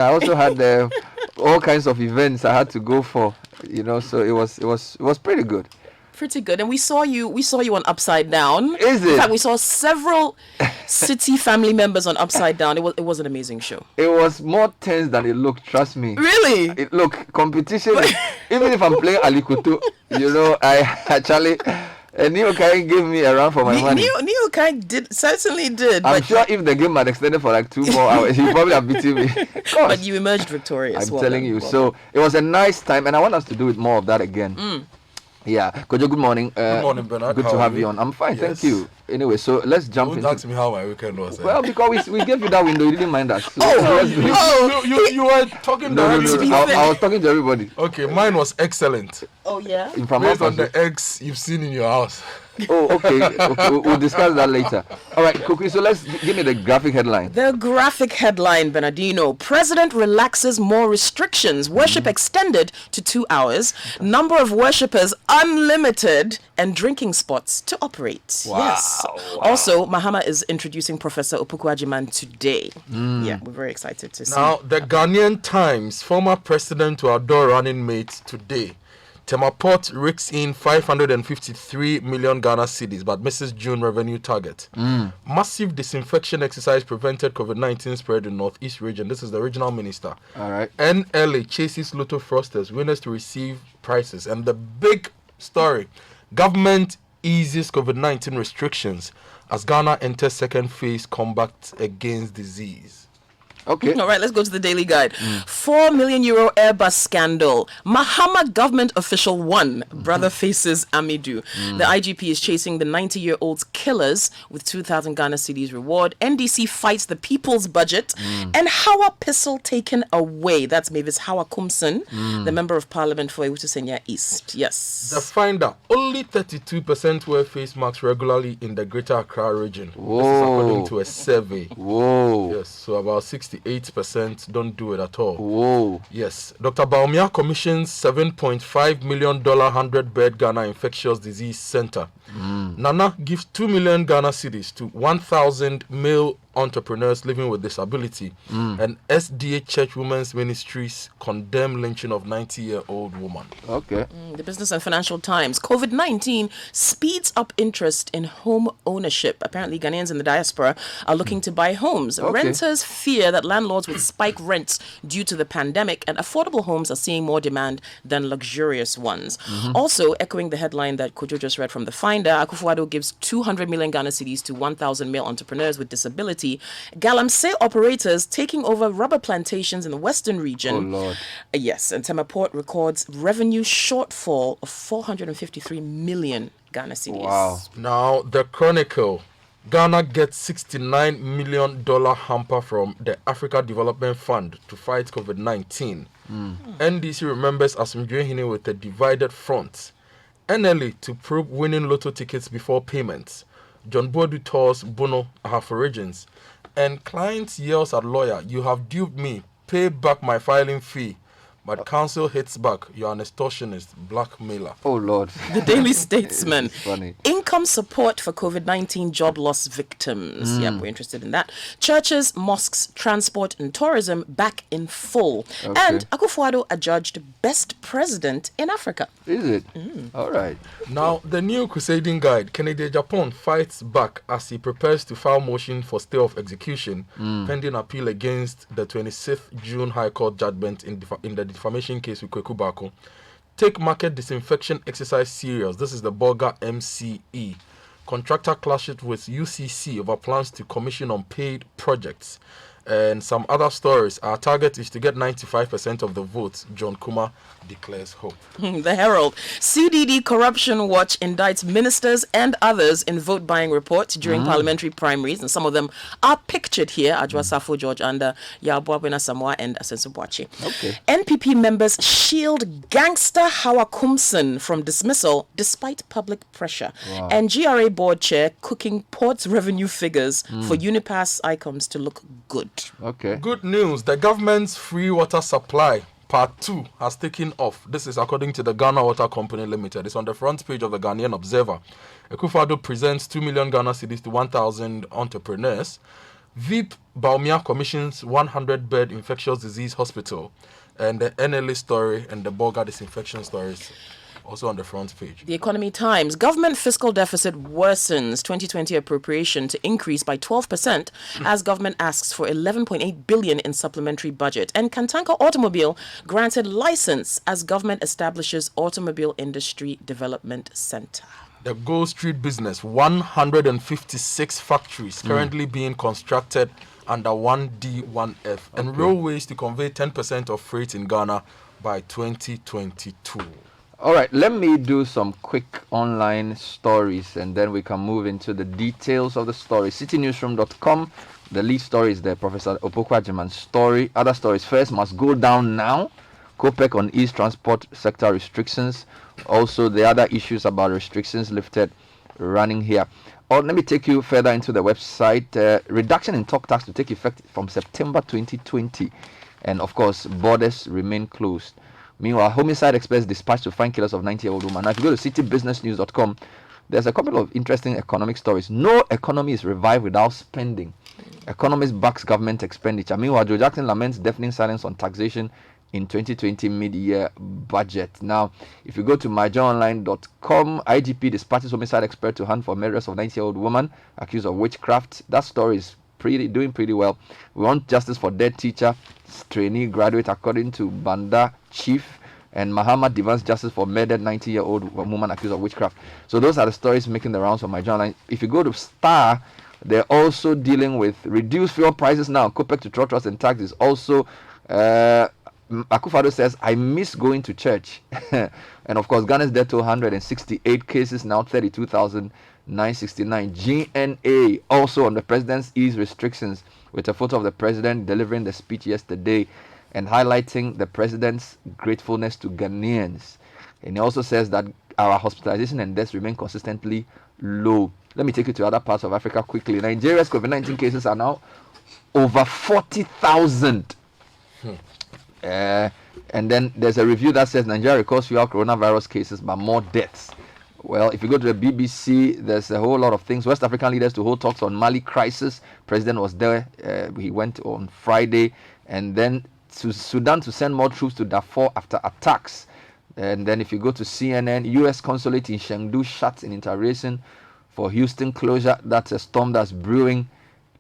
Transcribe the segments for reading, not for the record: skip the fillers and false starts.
I also had all kinds of events I had to go for. So it was pretty good. Pretty good. And we saw you on Upside Down. Is it? In fact, we saw several Citi family members on Upside Down. It was an amazing show. It was more tense than it looked, trust me. Really? Competition, even if I'm playing Alikutu, I actually, Neo Kai gave me a run for my money. Neo Kai certainly did. I'm sure if the game had extended for like 2 more hours, he probably have beaten me. But you emerged victorious. I'm telling you. So it was a nice time, and I want us to do it more of that again. Yeah, Kojo, good morning. Good morning, Bernard. Good to have you on. I'm fine, thank you. Anyway, so let's jump in. Don't ask me how my weekend was. Well, because we gave you that window, you didn't mind us. So You were talking directly. No. I was talking to everybody. Okay, mine was excellent. Oh, yeah? Based on the eggs you've seen in your house. Oh, okay. We'll discuss that later. All right, Cookie, so let's give me the graphic headline. The graphic headline, Bernardino. President relaxes more restrictions. Worship extended to 2 hours. Number of worshippers unlimited. And drinking spots to operate. Wow. Yes. Wow. Also, Mahama is introducing Professor Opoku Ajiman today. Yeah, we're very excited to see. Now, the Ghanaian Times, former president to our door running mate today. Temaport rakes in 553 million Ghana cedis, but misses June revenue target. Massive disinfection exercise prevented COVID-19 spread in Northeast region. This is the regional minister. All right. NLA chases Lotto fraudsters, winners to receive prizes. And the big story, government eases COVID-19 restrictions as Ghana enters second phase combat against disease. Okay. All right, let's go to the Daily Guide. 4 million euro Airbus scandal. Mahama government official 1. Brother faces Amidu. The IGP is chasing the 90-year-old's killers with 2,000 Ghana cedis reward. NDC fights the people's budget. And Hawa Pistol taken away. That's Mavis Hawa Kumson, the member of parliament for Ewutu East. Yes. The finder, only 32% wear face masks regularly in the Greater Accra region. Whoa. This is according to a survey. Whoa. Yes, so about 68% don't do it at all. Whoa. Yes. Dr. Baumia commissions $7.5 million 100-bed Ghana Infectious Disease Center. Nana gives 2 million Ghana cedis to 1,000 male entrepreneurs living with disability. And SDA Church Women's Ministries condemn lynching of 90-year-old woman. Okay. The Business and Financial Times. COVID-19 speeds up interest in home ownership. Apparently, Ghanaians in the diaspora are looking to buy homes. Okay. Renters fear that landlords will spike rents due to the pandemic, and affordable homes are seeing more demand than luxurious ones. Also, echoing the headline that Kojo just read from The Finder, Akufo-Addo gives 200 million Ghana cedis to 1,000 male entrepreneurs with disability. Galamsey operators taking over rubber plantations in the western region. Oh, Lord. Yes, and Temaport records revenue shortfall of 453 million Ghana cedis. Wow. Now, the Chronicle. Ghana gets $69 million hamper from the Africa Development Fund to fight COVID-19. NDC remembers Asumdwe with a divided front. NLA to probe winning lotto tickets before payments. John Bodu tours Bono half regions. And client yells at lawyer, "You have duped me. Pay back my filing fee." But counsel hits back, "You're an extortionist, blackmailer." Oh, Lord. The Daily Statesman. It's funny. Income support for COVID-19 job loss victims. Yeah, we're interested in that. Churches, mosques, transport, and tourism back in full. Okay. And Akufo-Addo adjudged best president in Africa. Is it? All right. Now, the new crusading guide, Kennedy Japan fights back as he prepares to file motion for stay of execution pending appeal against the 26th June High Court judgment in the defamation case with Kweku Bako. Take market disinfection exercise serious. This is the Bolga MCE. Contractor clashes with UCC over plans to commission unpaid projects. And some other stories. Our target is to get 95% of the votes. John Kuma declares hope. The Herald. CDD Corruption Watch indicts ministers and others in vote buying reports during parliamentary primaries, and some of them are pictured here. Ajwa Safo, George Anda, Yabuabena Samoa, and Asensu Boachi. Okay. NPP members shield gangster Hawa Kumson from dismissal despite public pressure. Wow. And GRA board chair cooking ports revenue figures for Unipass icons to look good. Okay. Good news. The government's free water supply Part 2 has taken off. This is according to the Ghana Water Company Limited. It's on the front page of the Ghanaian Observer. Akufo-Addo presents 2 million Ghana cedis to 1,000 entrepreneurs. VIP Baumia commissions 100-bed infectious disease hospital, and the NLA story and the Bolga disinfection stories also on the front page. The Economy Times. Government fiscal deficit worsens. 2020 appropriation to increase by 12% as government asks for 11.8 billion in supplementary budget. And Kantanka Automobile granted license as government establishes Automobile Industry Development Center. The Gold Street business, 156 factories currently being constructed under 1D, 1F, and railways to convey 10% of freight in Ghana by 2022. All right, let me do some quick online stories and then we can move into the details of the story. CitiNewsroom.com, the lead story is the Professor Opokwajiman's story. Other stories first must go down now. COPEC on East transport sector restrictions. Also, the other issues about restrictions lifted running here. Or let me take you further into the website. Reduction in talk tax to take effect from September 2020. And of course, borders remain closed. Meanwhile, homicide experts dispatched to find killers of 90-year-old woman. Now, if you go to citybusinessnews.com, there's a couple of interesting economic stories. No economy is revived without spending. Economist backs government expenditure. Meanwhile, Joe Jackson laments deafening silence on taxation in 2020 mid-year budget. Now, if you go to myjournonline.com, IGP dispatches homicide expert to hunt for murderers of 90-year-old woman accused of witchcraft. That story is doing pretty well. We want justice for dead teacher, trainee, graduate, according to Banda chief, and Muhammad demands justice for murdered 90-year-old woman accused of witchcraft. So those are the stories making the rounds on my journal. If you go to Star, they're also dealing with reduced fuel prices now. COPEC to trust and tax is also. Akufado says, I miss going to church. And of course, Ghana's death to 168 cases, now 32,969. GNA also on the president's ease restrictions with a photo of the president delivering the speech yesterday and highlighting the president's gratefulness to Ghanaians. And he also says that our hospitalization and deaths remain consistently low. Let me take you to other parts of Africa quickly. Nigeria's COVID-19 cases are now over 40,000. And then there's a review that says Nigeria records fewer coronavirus cases but more deaths. Well, if you go to the BBC, there's a whole lot of things. West African leaders to hold talks on Mali crisis. President was there. He went on Friday. And then to Sudan to send more troops to Darfur after attacks. And then if you go to CNN, U.S. consulate in Chengdu shuts in interrogation for Houston closure. That's a storm that's brewing.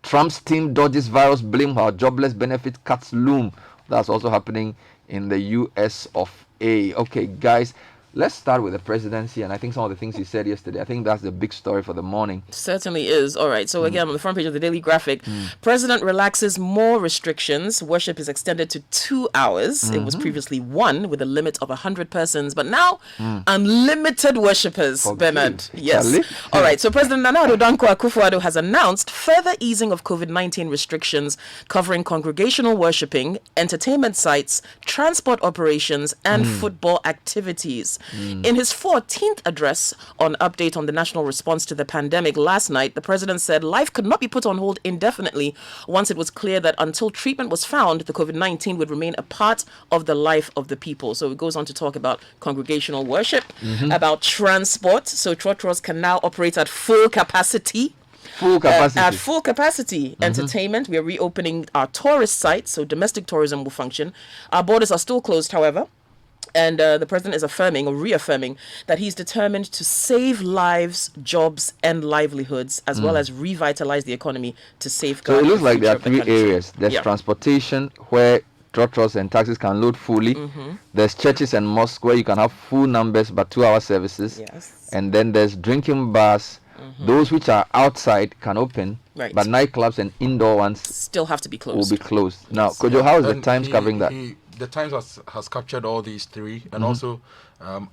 Trump's team dodges virus blame while jobless benefit cuts loom. That's also happening in the US of A. Okay, guys, let's start with the presidency, and I think some of the things he said yesterday, I think that's the big story for the morning. Certainly is. All right, so again, on the front page of the Daily Graphic, President relaxes more restrictions. Worship is extended to 2 hours. It was previously 1 with a limit of 100 persons, but now unlimited worshippers, Bernard. Yes. Charlie? All right, so President Nana Addo Dankwa Akufo-Addo has announced further easing of COVID-19 restrictions covering congregational worshiping, entertainment sites, transport operations, and football activities. In his 14th address on update on the national response to the pandemic last night, the president said life could not be put on hold indefinitely once it was clear that until treatment was found, the COVID-19 would remain a part of the life of the people. So it goes on to talk about congregational worship, about transport. So trotros can now operate at full capacity. At full capacity. Entertainment, we are reopening our tourist sites, so domestic tourism will function. Our borders are still closed, however. And the president is affirming or reaffirming that he's determined to save lives, jobs, and livelihoods, as well as revitalize the economy to safeguard. So it looks the like there future are of the three country. areas. There's transportation, where trotros and taxis can load fully. There's churches and mosques where you can have full numbers but 2-hour services. Yes. And then there's drinking bars. Those which are outside can open, Right. but nightclubs and indoor ones Still have to be will closed. be closed. Now, Kojo, how is the And Times covering that? The Times has captured all these three and also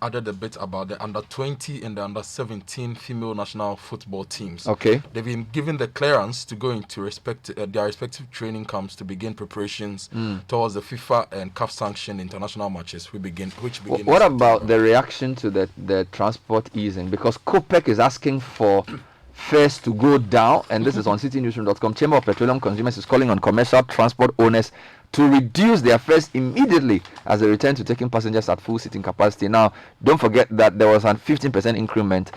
added a bit about the under 20 and the under 17 female national football teams. Okay. They've been given the clearance to go into their respective training camps to begin preparations towards the FIFA and CAF sanctioned international matches which begin. What about the reaction to the transport easing? Because COPEC is asking for fares to go down, and this is on citynewsroom.com. Chamber of Petroleum Consumers is calling on commercial transport owners to reduce their fares immediately as they return to taking passengers at full seating capacity. Now, don't forget that there was a 15% increment,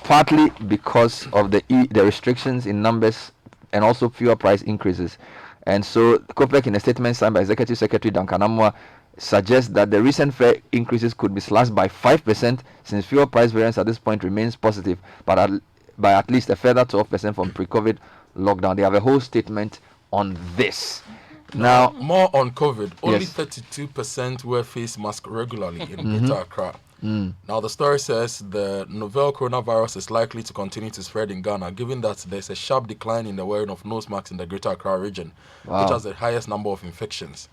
partly because of the restrictions in numbers and also fuel price increases. And so COPEC, in a statement signed by Executive Secretary Duncan Amwa, suggests that the recent fare increases could be slashed by 5% since fuel price variance at this point remains positive, but by at least a further 12% from pre-COVID lockdown. They have a whole statement on this. Now, more on COVID. Only yes. 32% wear face mask regularly in Greater Accra. Now, the story says the novel coronavirus is likely to continue to spread in Ghana, given that there's a sharp decline in the wearing of nose masks in the Greater Accra region, which has the highest number of infections.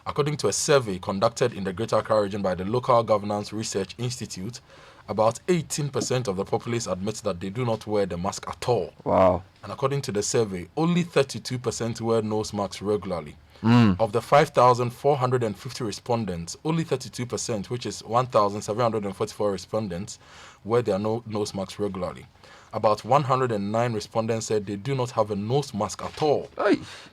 According to a survey conducted in the Greater Accra region by the Local Governance Research Institute, about 18% of the populace admits that they do not wear the mask at all. Wow. And according to the survey, only 32% wear nose masks regularly. Of the 5,450 respondents, only 32%, which is 1,744 respondents, wear their nose masks regularly. About 109 respondents said they do not have a nose mask at all,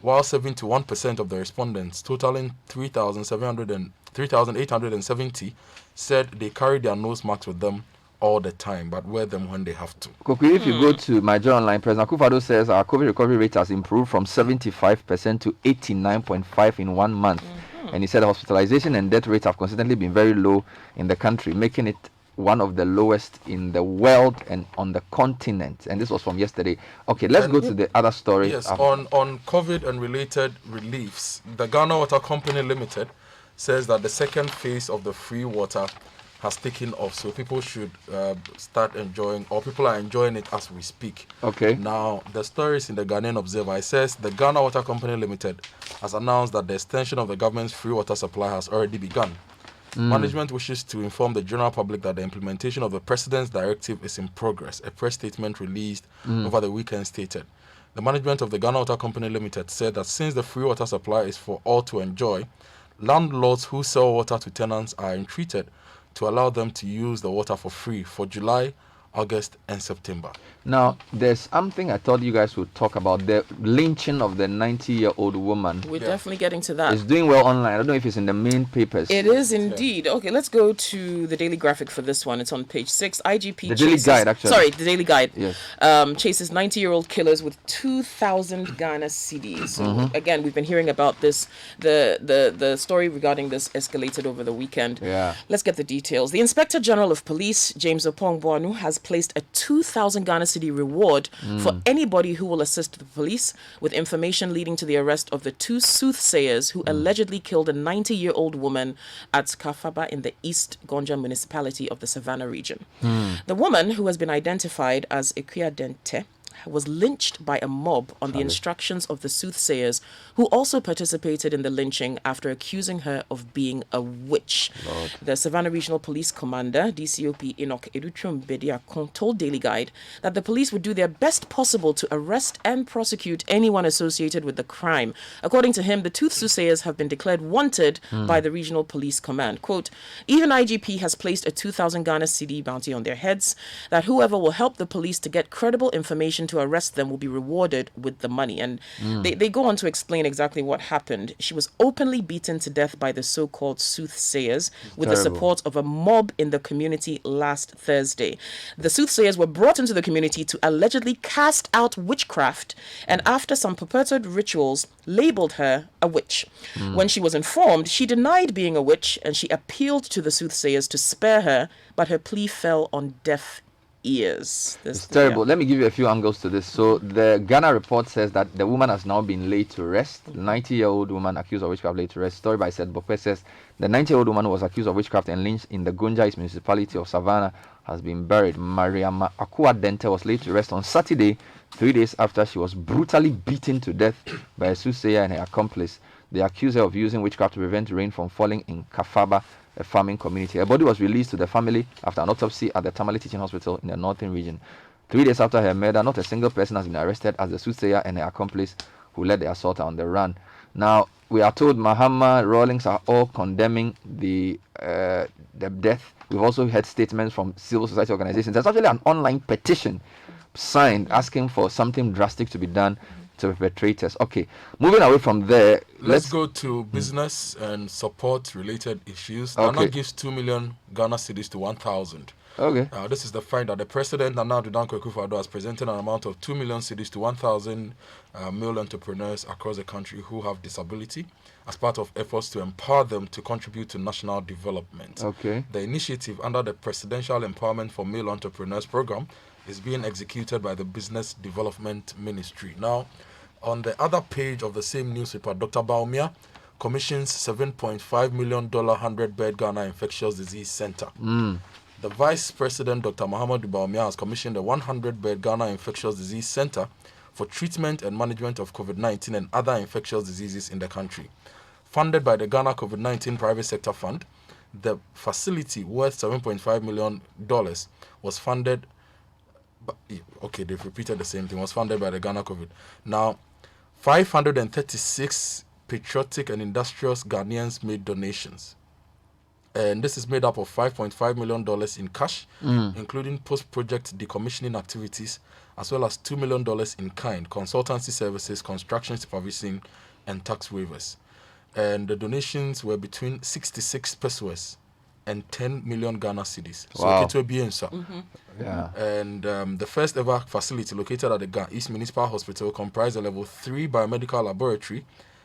while 71% of the respondents, totaling 3,870, said they carry their nose masks with them all the time, but wear them when they have to. Koku, if you go to my journal online, President Akufo-Addo says our COVID recovery rate has improved from 75% to 89.5% in 1 month. And he said hospitalization and death rates have consistently been very low in the country, making it one of the lowest in the world and on the continent. And this was from yesterday. Okay, let's go to the other story. Yes, on COVID and related reliefs, the Ghana Water Company Limited says that the second phase of the free water has taken off, so people should start enjoying, or people are enjoying it as we speak. Okay. Now, the story is in the Ghanaian Observer. It says the Ghana Water Company Limited has announced that the extension of the government's free water supply has already begun. Management wishes to inform the general public that the implementation of the President's directive is in progress, a press statement released over the weekend stated. The management of the Ghana Water Company Limited said that since the free water supply is for all to enjoy, landlords who sell water to tenants are entreated to allow them to use the water for free for July, August, and September. Now, there's something I thought you guys would talk about, the lynching of the 90-year-old woman. We're definitely getting to that. It's doing well online. I don't know if it's in the main papers. It is indeed. Okay, let's go to the Daily Graphic for this one. It's on page 6. IGP The Daily Guide, actually. Sorry, the Daily Guide. Yes. Chases 90-year-old killers with 2,000 Ghana cedis. So again, we've been hearing about this. The story regarding this escalated over the weekend. Yeah. Let's get the details. The Inspector General of Police, James Opong-Boanu, has placed a 2,000 Ghana cedi reward for anybody who will assist the police with information leading to the arrest of the two soothsayers who allegedly killed a 90-year-old woman at Kafaba in the East Gonja municipality of the Savannah region. The woman, who has been identified as Ekuya Dente, was lynched by a mob on the instructions of the soothsayers, who also participated in the lynching after accusing her of being a witch. Lord. The Savannah Regional Police Commander, DCOP Enoch Edutrum Bediakon, told Daily Guide that the police would do their best possible to arrest and prosecute anyone associated with the crime. According to him, the two soothsayers have been declared wanted by the Regional Police Command. Quote, even IGP has placed a 2,000 Ghana cedi bounty on their heads, that whoever will help the police to get credible information to arrest them will be rewarded with the money. And they go on to explain exactly what happened. She was openly beaten to death by the so-called soothsayers with the support of a mob in the community last Thursday. The soothsayers were brought into the community to allegedly cast out witchcraft, and after some purported rituals, labeled her a witch. When she was informed, she denied being a witch, and she appealed to the soothsayers to spare her, but her plea fell on deaf ears. It's terrible. Let me give you a few angles to this. So the Ghana report says that the woman has now been laid to rest. The 90-year-old woman accused of witchcraft laid to rest. Story by Seth Bokwe says the 90-year-old woman who was accused of witchcraft and lynched in the Gonja East municipality of Savannah has been buried. Mariama Akua Dente was laid to rest on Saturday, 3 days after she was brutally beaten to death by a soothsayer and her accomplice. They accused her of using witchcraft to prevent rain from falling in Kafaba, a farming community. Her body was released to the family after an autopsy at the Tamale Teaching Hospital in the northern region. 3 days after her murder, not a single person has been arrested as the soothsayer and her accomplice who led the assault are on the run. Now, we are told Mahama, Rawlings are all condemning the death. We've also heard statements from civil society organizations. There's actually an online petition signed asking for something drastic to be done to perpetrators. Okay, moving away from there, let's go to business and support related issues. Okay. Ghana gives 2 million Ghana cedis to 1,000 Okay. This is the fact that the president, Nana Addo Dankwa Akufo-Addo, has presented an amount of 2 million cedis to 1,000 male entrepreneurs across the country who have disability as part of efforts to empower them to contribute to national development. Okay. The initiative under the Presidential Empowerment for Male Entrepreneurs program is being executed by the Business Development Ministry. Now, on the other page of the same newspaper, Dr. Baumia commissions $7.5 million 100-bed Ghana Infectious Disease Center. The Vice President, Dr. Muhammadu Baumia, has commissioned a 100-bed Ghana Infectious Disease Center for treatment and management of COVID-19 and other infectious diseases in the country. Funded by the Ghana COVID-19 Private Sector Fund, the facility worth $7.5 million was funded. Okay, they've repeated the same thing. Was funded by the Ghana COVID. Now, 536 patriotic and industrious Ghanaians made donations. And this is made up of $5.5 million in cash, including post-project decommissioning activities, as well as $2 million in kind, consultancy services, construction supervision, and tax waivers. And the donations were between 66 pesos and 10 million Ghana cedis. Wow. So it will be inside. Yeah. And the first ever facility located at the Ghana East Municipal Hospital comprised a level 3 biomedical laboratory,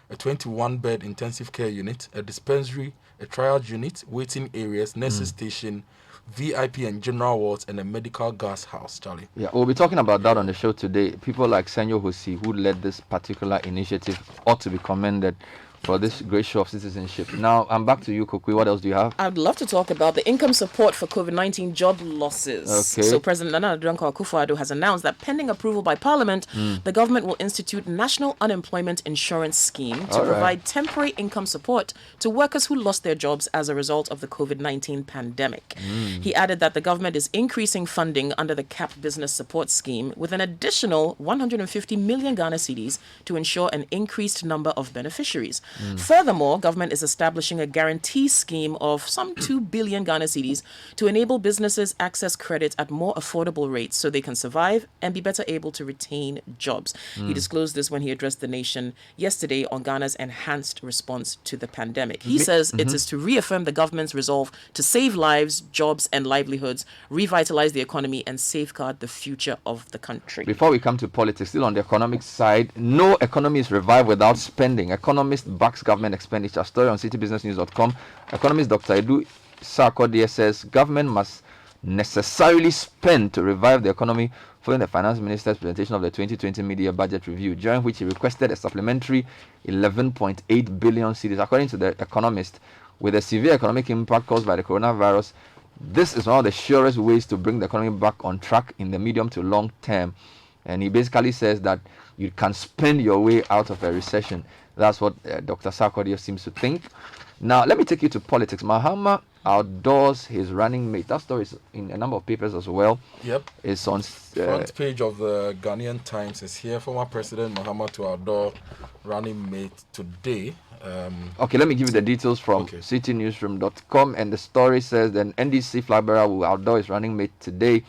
a 21-bed intensive care unit, a dispensary, a triage unit, waiting areas, nurses station, VIP and general wards, and a medical gas house, Charlie. Yeah, we'll be talking about that on the show today. People like Senyo Hosi, who led this particular initiative, ought to be commended for this great show of citizenship. Now, I'm back to you, Kokui. What else do you have? I'd love to talk about the income support for COVID-19 job losses. Okay. So President Nana Addo Dankwa Akufo-Addo has announced that pending approval by Parliament, the government will institute National Unemployment Insurance Scheme to provide temporary income support to workers who lost their jobs as a result of the COVID-19 pandemic. He added that the government is increasing funding under the CAP Business Support Scheme with an additional 150 million Ghana cedis to ensure an increased number of beneficiaries. Furthermore, government is establishing a guarantee scheme of some 2 billion Ghana cedis to enable businesses access credit at more affordable rates so they can survive and be better able to retain jobs. He disclosed this when he addressed the nation yesterday on Ghana's enhanced response to the pandemic. He says it is to reaffirm the government's resolve to save lives, jobs, and livelihoods, revitalize the economy, and safeguard the future of the country. Before we come to politics, still on the economic side, no economy is revived without spending. Economist backs government expenditure. Story on citybusinessnews.com. Economist Dr. Edu Sarkodie says government must necessarily spend to revive the economy following the finance minister's presentation of the 2020 media budget review, during which he requested a supplementary 11.8 billion cedis. According to the economist, with the severe economic impact caused by the coronavirus, this is one of the surest ways to bring the economy back on track in the medium to long term. And he basically says that you can spend your way out of a recession. That's what Dr. Sarkodie seems to think. Now, let me take you to politics. Mahama outdoors his running mate. That story is in a number of papers as well. Yep. It's on Front page of the Ghanaian Times is here. Former President Mahama to outdoor running mate today. Okay, let me give you the details from citynewsroom.com. And the story says that NDC flag bearer will outdoor his running mate today.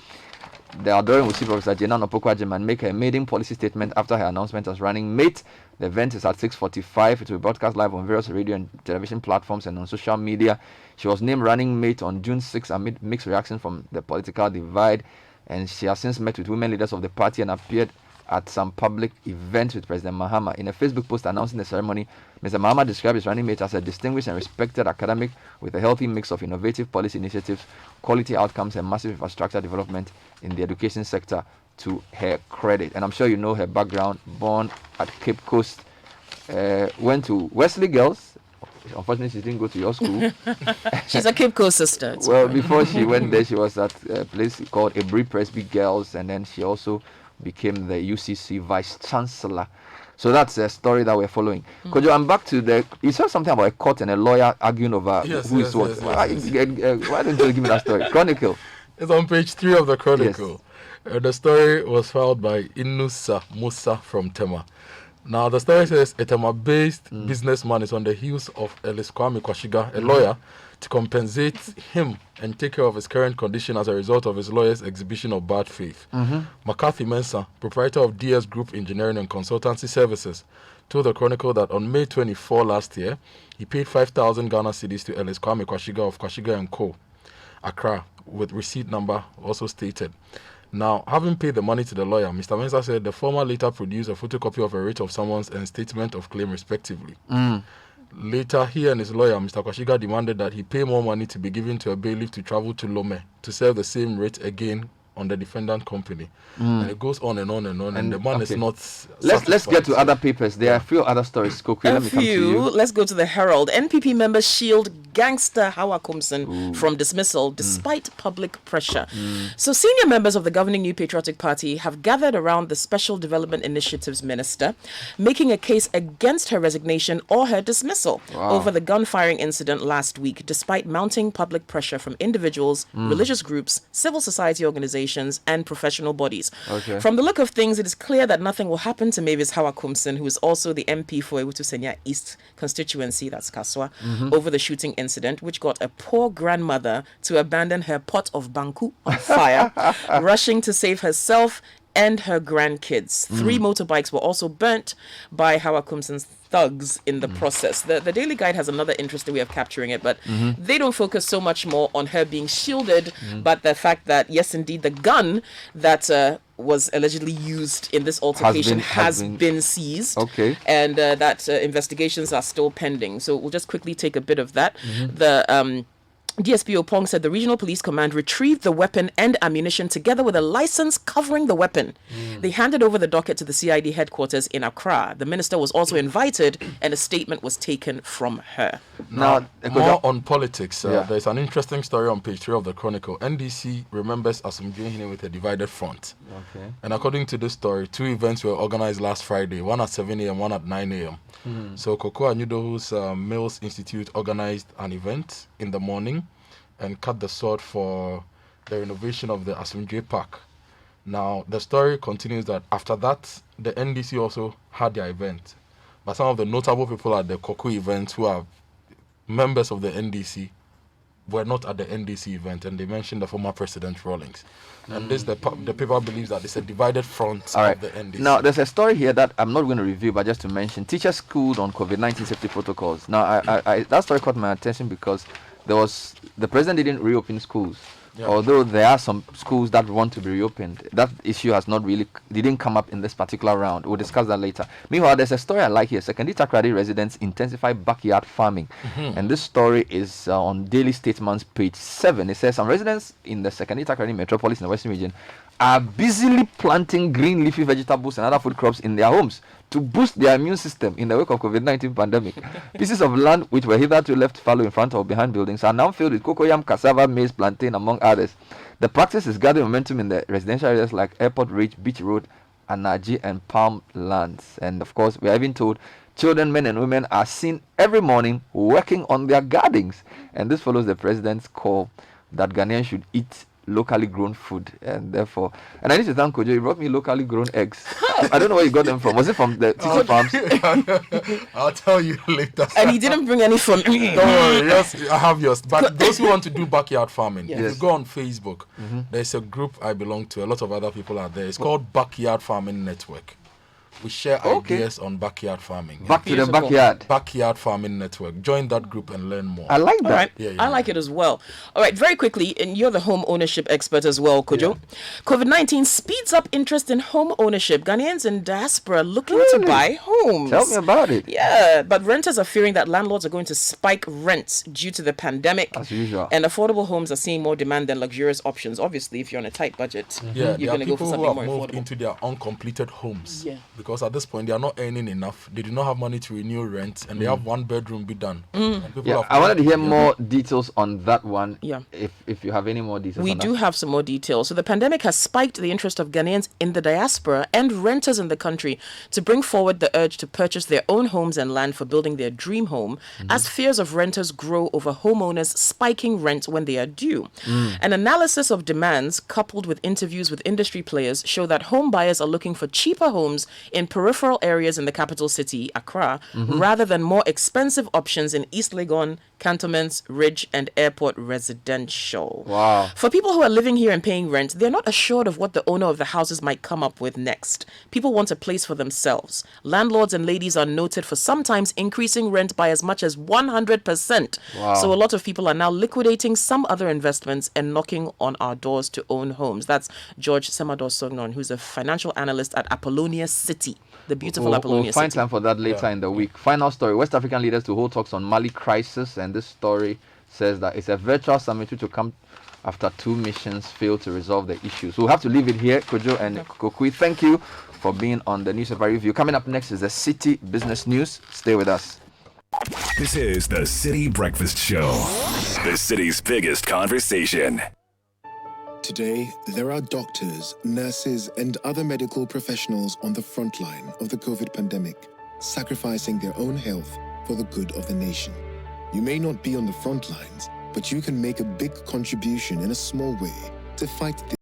The outdooring will see Professor Jenan Opoku-Agyeman make her maiden policy statement after her announcement as running mate. The event is at 6:45. It will be broadcast live on various radio and television platforms and on social media. She was named running mate on June 6 amid mixed reaction from the political divide, and she has since met with women leaders of the party and appeared at some public events with President Mahama. In a Facebook post announcing the ceremony, Mr. Mahama described his running mate as a distinguished and respected academic with a healthy mix of innovative policy initiatives, quality outcomes, and massive infrastructure development in the education sector, to her credit. And I'm sure you know her background. Born at Cape Coast, went to Wesley Girls. Unfortunately, she didn't go to your school. She's a Cape Coast sister. Well, before she went there, she was at a place called Ebri Presby Girls, and then she also became the UCC Vice Chancellor. So that's a story that we're following. Kojo, I'm back to the... You said something about a court and a lawyer arguing over who is what. Why don't you give me that story? Chronicle. It's on page 3 of the Chronicle. Yes. The story was filed by Inusa Musa from Tema. Now, the story says a Tema-based businessman is on the heels of Ellis Kwame Kwashiga, a lawyer, to compensate him and take care of his current condition as a result of his lawyer's exhibition of bad faith. McCarthy Mensah, proprietor of DS Group Engineering and Consultancy Services, told the Chronicle that on May 24 last year, he paid 5,000 Ghana cedis to Ellis Kwame Kwashiga of Kwashiga & Co. Accra, with receipt number also stated. Now, having paid the money to the lawyer, Mr. Mensah said the former later produced a photocopy of a writ of summons and statement of claim respectively. Later, he and his lawyer, Mr. Kwashiga, demanded that he pay more money to be given to a bailiff to travel to Lome to serve the same writ again on the defendant company. And it goes on and on and on, and the man is not Let's get to other papers. There are a few other stories. Koku, let me come to you. Let's go to the Herald. NPP members shield gangster Hawa Kumsen from dismissal despite public pressure. So senior members of the governing New Patriotic Party have gathered around the Special Development Initiatives Minister, making a case against her resignation or her dismissal over the gunfiring incident last week, despite mounting public pressure from individuals, religious groups, civil society organizations, and professional bodies. From the look of things, it is clear that nothing will happen to Mavis Hawa Kumsen, who is also the MP for Ewutu Senya East constituency, that's Kaswa, over the shooting incident, which got a poor grandmother to abandon her pot of banku on fire, rushing to save herself and her grandkids. 3 motorbikes were also burnt by Hawa Kumsen's thugs in the process. The Daily Guide has another interesting way of capturing it, but they don't focus so much more on her being shielded, but the fact that, yes, indeed, the gun that was allegedly used in this altercation has been seized, and that investigations are still pending. So we'll just quickly take a bit of that. The DSP Opong said the Regional Police Command retrieved the weapon and ammunition together with a license covering the weapon. They handed over the docket to the CID headquarters in Accra. The minister was also invited and a statement was taken from her. Now, more on politics. There's an interesting story on page 3 of the Chronicle. NDC remembers Asumdwehine with a divided front. And according to this story, 2 events were organized last Friday, one at 7 a.m., one at 9 a.m. So Koko Anyudohu's Mills Institute organized an event in the morning and cut the sword for the renovation of the Asumdwe Park. Now, the story continues that after that, the NDC also had their event. But some of the notable people at the Koko event who are members of the NDC were not at the NDC event, and they mentioned the former President Rawlings. And this, the paper believes that it's a divided front of the NDC. Now, there's a story here that I'm not going to review, but just to mention, teachers schooled on COVID-19 safety protocols. Now, that story caught my attention because the president didn't reopen schools. Although there are some schools that want to be reopened, that issue didn't come up in this particular round. We'll discuss that later. Meanwhile, there's a story I like here. Secondary Takrady residents intensify backyard farming. And this story is on Daily Statesman's page 7. It says some residents in the Secondary Takrady metropolis in the Western region are busily planting green leafy vegetables and other food crops in their homes to boost their immune system in the wake of COVID-19 pandemic. Pieces of land which were hitherto left fallow in front or behind buildings are now filled with cocoyam, cassava, maize, plantain, among others. The practice is gathering momentum in the residential areas like Airport Ridge, Beach Road, Anaji, and Palm Lands. And of course, we are even told children, men and women are seen every morning working on their gardens. And this follows the president's call that Ghanaians should eat locally grown food, and therefore, and I need to thank Kojo. He brought me locally grown eggs. I don't know where you got them from. Was it from the Citi farms? I'll tell you later. And he didn't bring any from me. Don't worry, yes, I have yours. But those who want to do backyard farming, if you go on Facebook, there's a group I belong to. A lot of other people are there. It's called Backyard Farming Network. We share ideas on backyard farming. Back to the backyard. Backyard Farming Network. Join that group and learn more. I like that. All right. I like it as well. All right, very quickly, and you're the home ownership expert as well, Kojo. COVID-19 speeds up interest in home ownership. Ghanaians in diaspora looking to buy homes. Tell me about it. Yeah, but renters are fearing that landlords are going to spike rents due to the pandemic. As usual. And affordable homes are seeing more demand than luxurious options. Obviously, if you're on a tight budget, you're going to go for something more moved affordable. into their uncompleted homes. Because at this point, they are not earning enough. They do not have money to renew rent, and they have 1 bedroom be done. I wanted to hear more details on that one. If you have any more details. We do have some more details. So the pandemic has spiked the interest of Ghanaians in the diaspora and renters in the country to bring forward the urge to purchase their own homes and land for building their dream home, as fears of renters grow over homeowners spiking rent when they are due. An analysis of demands coupled with interviews with industry players show that home buyers are looking for cheaper homes in peripheral areas in the capital city, Accra, rather than more expensive options in East Legon, cantonments, ridge, and airport residential. Wow. For people who are living here and paying rent, they're not assured of what the owner of the houses might come up with next. People want a place for themselves. Landlords and ladies are noted for sometimes increasing rent by as much as 100%. Wow. So a lot of people are now liquidating some other investments and knocking on our doors to own homes. That's George Semador Sognon, who's a financial analyst at Apollonia City, the beautiful Apollonia We'll find City. time for that later in the week. Final story. West African leaders to hold talks on Mali crisis. And this story says that it's a virtual summit to come after 2 missions failed to resolve the issues. We'll have to leave it here. Kojo and Kokui, thank you for being on the Newspaper Review. Coming up next is the Citi Business News. Stay with us. This is the Citi Breakfast Show, the city's biggest conversation. Today, there are doctors, nurses, and other medical professionals on the front line of the COVID pandemic, sacrificing their own health for the good of the nation. You may not be on the front lines, but you can make a big contribution in a small way to fight this